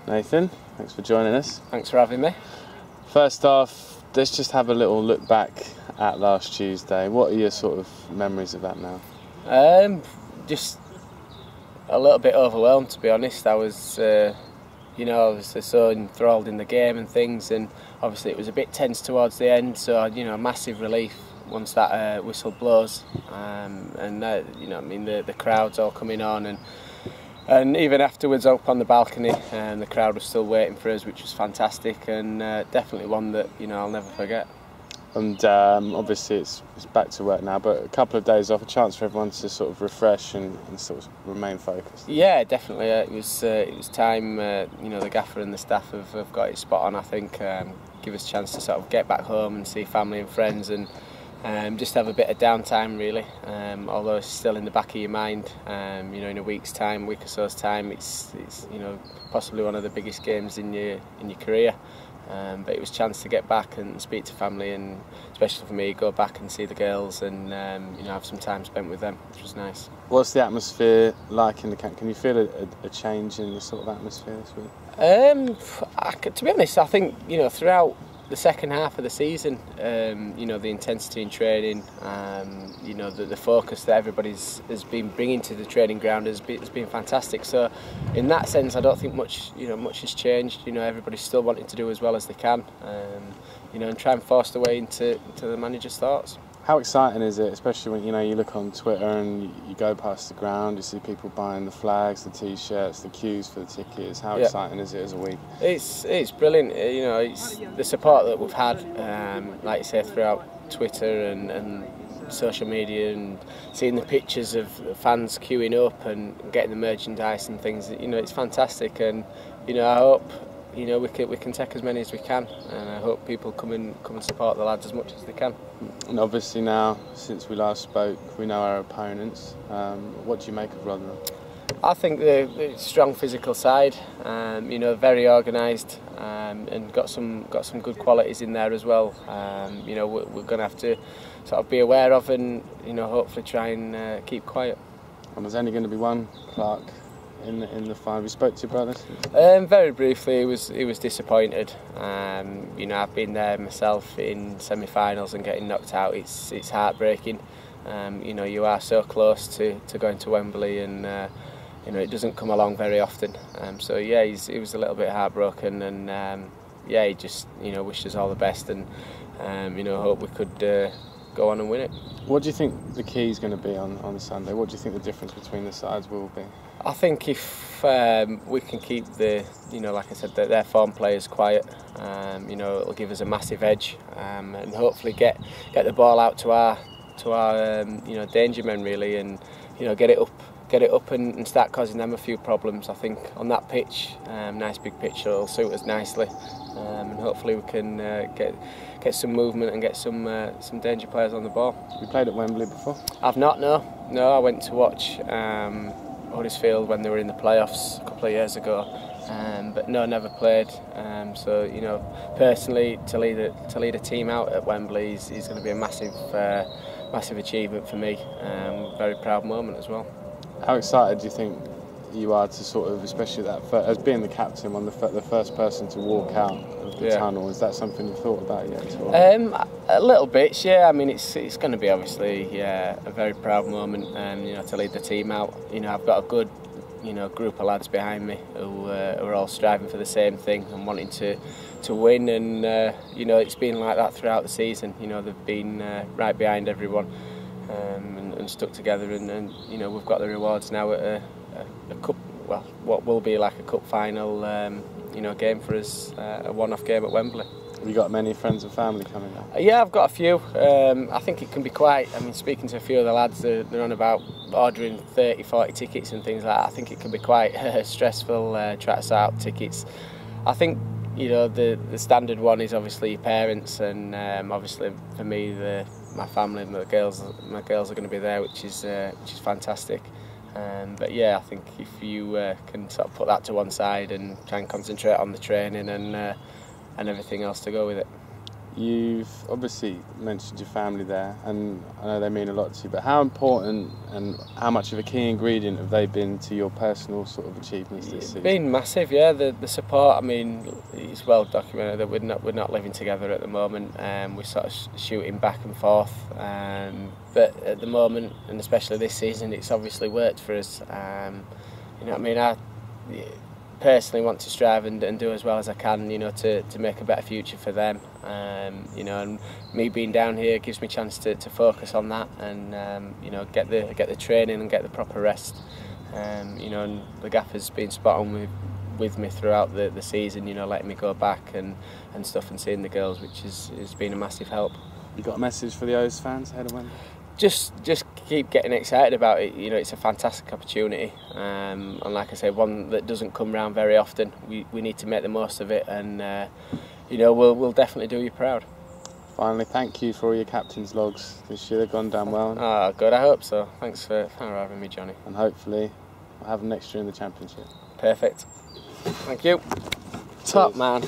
Nathan, thanks for joining us. Thanks for having me. First off, let's just have a little look back at last Tuesday. What are your sort of memories of that now? Just a little bit overwhelmed, to be honest. I was so enthralled in the game and things, and obviously it was a bit tense towards the end. So massive relief once that whistle blows, the crowd's all coming on, and even afterwards up on the balcony, the crowd was still waiting for us, which was fantastic, and definitely one that I'll never forget. And obviously it's back to work now, but a couple of days off, a chance for everyone to sort of refresh and sort of remain focused. Yeah, definitely. It was time. The gaffer and the staff have got it spot on. I think give us a chance to sort of get back home and see family and friends, and just have a bit of downtime really. Although it's still in the back of your mind. In a week or so's time, it's possibly one of the biggest games in your career. But it was a chance to get back and speak to family, and especially for me, go back and see the girls and have some time spent with them, which was nice. What's the atmosphere like in the camp? Can you feel a change in the sort of atmosphere this week? To be honest, I think throughout the second half of the season, the intensity in training, the focus that everybody's has been bringing to the training ground has been fantastic. So, in that sense, I don't think much has changed. Everybody's still wanting to do as well as they can, and try and force their way into the manager's thoughts. How exciting is it, especially when you look on Twitter and you go past the ground, you see people buying the flags, the t-shirts, the queues for the tickets. How exciting is it as a week? It's brilliant. It's the support that we've had, like you say, throughout Twitter and social media, and seeing the pictures of fans queuing up and getting the merchandise and things. It's fantastic, and I hope we can take as many as we can, and I hope people come and support the lads as much as they can. And obviously now, since we last spoke, we know our opponents. What do you make of Rotherham? I think the strong physical side, very organised, and got some good qualities in there as well. We're going to have to sort of be aware of, and hopefully try and keep quiet. And there's only going to be one Clarke in the final. We spoke to your brother? Very briefly. He was disappointed. I've been there myself in semi-finals and getting knocked out. It's heartbreaking. You are so close to going to Wembley, and it doesn't come along very often. He was a little bit heartbroken, and he just wished us all the best, and hope we could go on and win it. What do you think the key is going to be on Sunday? What do you think the difference between the sides will be? I think if we can keep like I said, their form players quiet, it'll give us a massive edge, and hopefully get the ball out to our danger men really, and get it up and start causing them a few problems. I think on that pitch, nice big pitch, it'll suit us nicely, and hopefully we can get some movement and get some danger players on the ball. You played at Wembley before? I've not, no. I went to watch Huddersfield when they were in the playoffs a couple of years ago, but no, never played. Personally, to lead a team out at Wembley is going to be a massive achievement for me. Very proud moment as well. How excited do you think you are to sort of, especially as being the captain, the first person to walk out of the tunnel? Is that something you've thought about yet? A little bit, yeah. I mean, it's going to be obviously a very proud moment, to lead the team out. I've got a good group of lads behind me who are all striving for the same thing and wanting to win, and it's been like that throughout the season. They've been right behind everyone, and stuck together, and we've got the rewards now at a cup, well, what will be like a cup final, game for us, a one-off game at Wembley. Have you got many friends and family coming now? Yeah, I've got a few. I think it can be quite, speaking to a few of the lads, they're on about ordering 30, 40 tickets and things like that. I think it can be quite stressful trying to sort out tickets. I think the standard one is obviously your parents, and obviously for me, my family, my girls are going to be there, which is fantastic. But yeah, I think if you can sort of put that to one side and try and concentrate on the training and everything else to go with it. You've obviously mentioned your family there, and I know they mean a lot to you, but how important and how much of a key ingredient have they been to your personal sort of achievements this season? It's been massive, yeah. The support, I mean, it's well documented that we're not living together at the moment. We're sort of shooting back and forth, but at the moment, and especially this season, it's obviously worked for us. You know what I mean? I personally want to strive and do as well as I can, you know, to make a better future for them. You know, and me being down here gives me a chance to focus on that and you know, get the training and get the proper rest. You know, and the gaffer's been spot on with me throughout the season, you know, letting me go back and stuff and seeing the girls, which has been a massive help. You got a message for the O's fans ahead of Wembley? Just keep getting excited about it. You know, it's a fantastic opportunity, and like I say, one that doesn't come round very often. We need to make the most of it, and you know, we'll definitely do you proud. Finally, thank you for all your captain's logs this year. They've gone down well. Oh, good. I hope so. Thanks for having me, Johnny. And hopefully, we'll have them next year in the championship. Perfect. Thank you. Top man.